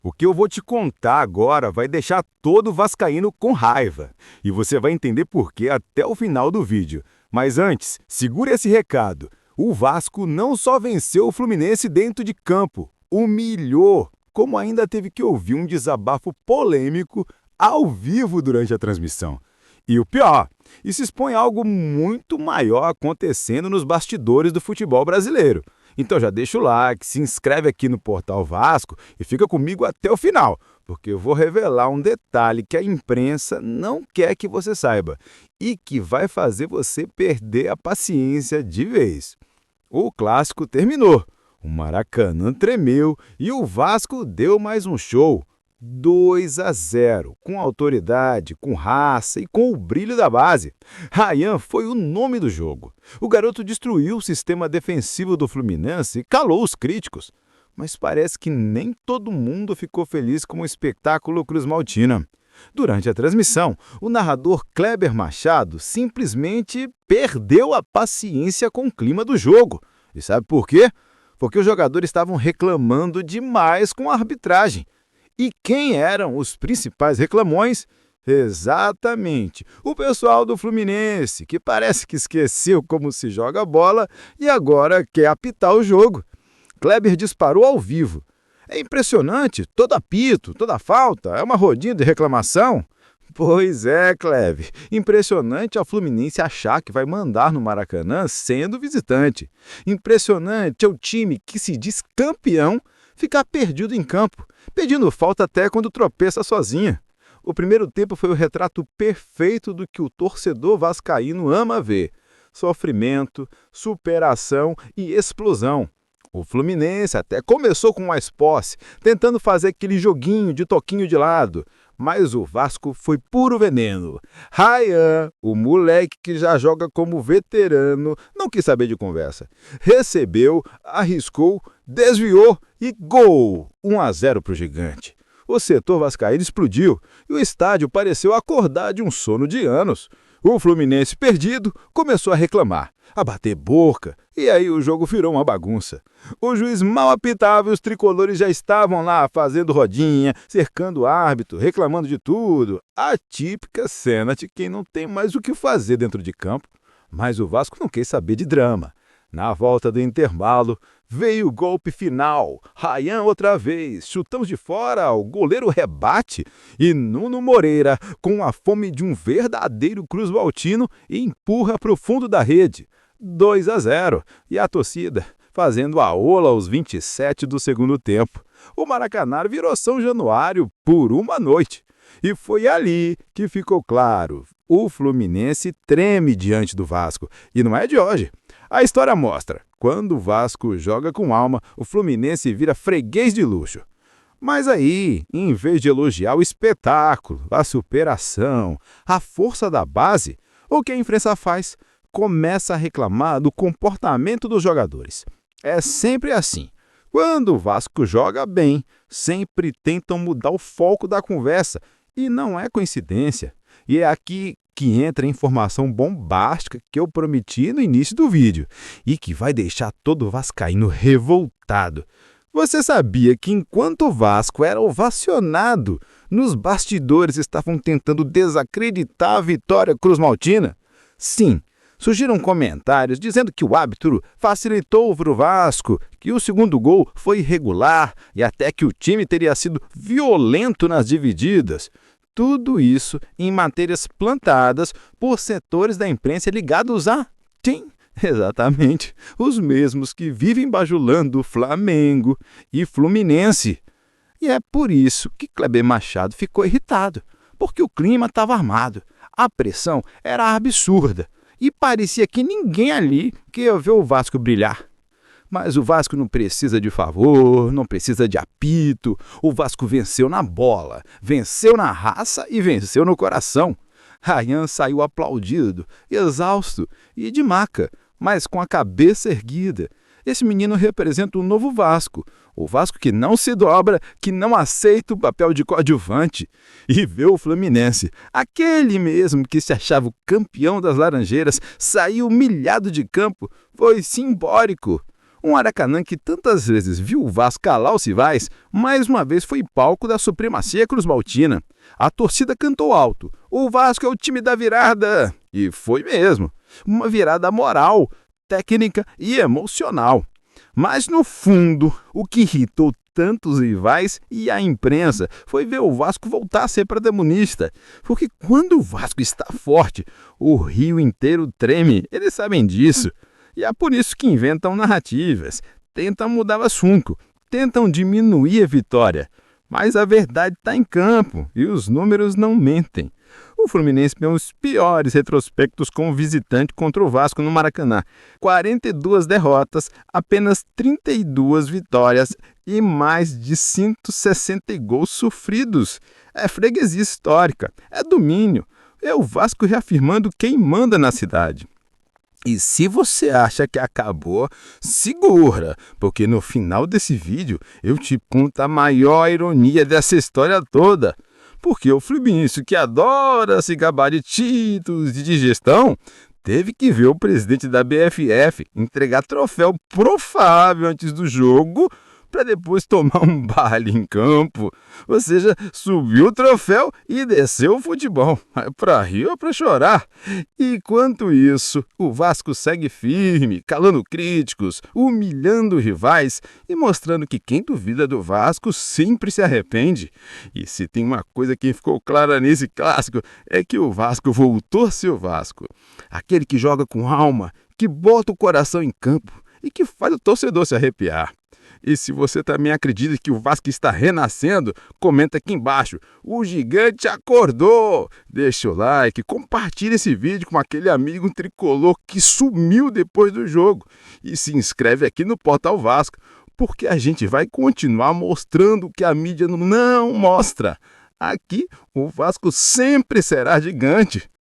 O que eu vou te contar agora vai deixar todo vascaíno com raiva. E você vai entender por quê até o final do vídeo. Mas antes, segura esse recado. O Vasco não só venceu o Fluminense dentro de campo, humilhou, como ainda teve que ouvir um desabafo polêmico ao vivo durante a transmissão. E o pior, isso expõe algo muito maior acontecendo nos bastidores do futebol brasileiro. Então já deixa o like, se inscreve aqui no Portal Vasco e fica comigo até o final, porque eu vou revelar um detalhe que a imprensa não quer que você saiba e que vai fazer você perder a paciência de vez. O clássico terminou, o Maracanã tremeu e o Vasco deu mais um show. 2-0, com autoridade, com raça e com o brilho da base. Ryan foi o nome do jogo. O garoto destruiu o sistema defensivo do Fluminense e calou os críticos. Mas parece que nem todo mundo ficou feliz com o espetáculo cruzmaltino. Durante a transmissão, o narrador Kleber Machado simplesmente perdeu a paciência com o clima do jogo. E sabe por quê? Porque os jogadores estavam reclamando demais com a arbitragem. E quem eram os principais reclamões? Exatamente, o pessoal do Fluminense, que parece que esqueceu como se joga bola e agora quer apitar o jogo. Kleber disparou ao vivo. É impressionante, todo apito, toda falta, é uma rodinha de reclamação. Pois é, Kleber, impressionante a Fluminense achar que vai mandar no Maracanã sendo visitante. Impressionante é o time que se diz campeão ficar perdido em campo, pedindo falta até quando tropeça sozinha. O primeiro tempo foi o retrato perfeito do que o torcedor vascaíno ama ver: sofrimento, superação e explosão. O Fluminense até começou com mais posse, tentando fazer aquele joguinho de toquinho de lado, mas o Vasco foi puro veneno. Ryan, o moleque que já joga como veterano, não quis saber de conversa. Recebeu, arriscou, desviou e gol! 1-0 para o gigante. O setor vascaíno explodiu e o estádio pareceu acordar de um sono de anos. O Fluminense, perdido, começou a reclamar, a bater boca, e aí o jogo virou uma bagunça. O juiz mal apitava e os tricolores já estavam lá fazendo rodinha, cercando o árbitro, reclamando de tudo. A típica cena de quem não tem mais o que fazer dentro de campo. Mas o Vasco não quis saber de drama. Na volta do intervalo, veio o golpe final. Ryan outra vez, chutamos de fora, o goleiro rebate e Nuno Moreira, com a fome de um verdadeiro cruzmaltino, empurra para o fundo da rede. 2-0 e a torcida fazendo a ola aos 27 do segundo tempo. O Maracanã virou São Januário por uma noite. E foi ali que ficou claro: o Fluminense treme diante do Vasco. E não é de hoje. A história mostra: quando o Vasco joga com alma, o Fluminense vira freguês de luxo. Mas aí, em vez de elogiar o espetáculo, a superação, a força da base, o que a imprensa faz? Começa a reclamar do comportamento dos jogadores. É sempre assim. Quando o Vasco joga bem, sempre tentam mudar o foco da conversa. E não é coincidência. E é aqui que entra a informação bombástica que eu prometi no início do vídeo e que vai deixar todo vascaíno revoltado. Você sabia que enquanto o Vasco era ovacionado, nos bastidores estavam tentando desacreditar a vitória cruzmaltina? Sim, surgiram comentários dizendo que o árbitro facilitou para o Vasco, que o segundo gol foi irregular e até que o time teria sido violento nas divididas. Tudo isso em matérias plantadas por setores da imprensa ligados a... Sim, exatamente, os mesmos que vivem bajulando Flamengo e Fluminense. E é por isso que Kleber Machado ficou irritado, porque o clima estava armado, a pressão era absurda e parecia que ninguém ali queria ver o Vasco brilhar. Mas o Vasco não precisa de favor, não precisa de apito. O Vasco venceu na bola, venceu na raça e venceu no coração. Ryan saiu aplaudido, exausto e de maca, mas com a cabeça erguida. Esse menino representa o novo Vasco, o Vasco que não se dobra, que não aceita o papel de coadjuvante. E vê o Fluminense, aquele mesmo que se achava o campeão das Laranjeiras, saiu humilhado de campo, foi simbólico. Um Maracanã que tantas vezes viu o Vasco calar os rivais, mais uma vez foi palco da supremacia cruzmaltina. A torcida cantou alto: "O Vasco é o time da virada!" E foi mesmo. Uma virada moral, técnica e emocional. Mas, no fundo, o que irritou tantos rivais e a imprensa foi ver o Vasco voltar a ser protagonista. Porque quando o Vasco está forte, o Rio inteiro treme, eles sabem disso. E é por isso que inventam narrativas, tentam mudar o assunto, tentam diminuir a vitória. Mas a verdade está em campo e os números não mentem. O Fluminense tem os piores retrospectos como visitante contra o Vasco no Maracanã. 42 derrotas, apenas 32 vitórias e mais de 160 gols sofridos. É freguesia histórica, é domínio. É o Vasco reafirmando quem manda na cidade. E se você acha que acabou, segura, porque no final desse vídeo eu te conto a maior ironia dessa história toda. Porque o Fluminense, que adora se gabar de títulos de gestão, teve que ver o presidente da BFF entregar troféu pro Fábio antes do jogo para depois tomar um baile em campo. Ou seja, subiu o troféu e desceu o futebol. Para rir ou para chorar. Enquanto isso, o Vasco segue firme, calando críticos, humilhando rivais e mostrando que quem duvida do Vasco sempre se arrepende. E se tem uma coisa que ficou clara nesse clássico, é que o Vasco voltou a ser o Vasco. Aquele que joga com alma, que bota o coração em campo e que faz o torcedor se arrepiar. E se você também acredita que o Vasco está renascendo, comenta aqui embaixo. O gigante acordou! Deixa o like, compartilha esse vídeo com aquele amigo tricolor que sumiu depois do jogo. E se inscreve aqui no Portal Vasco, porque a gente vai continuar mostrando o que a mídia não mostra. Aqui, o Vasco sempre será gigante.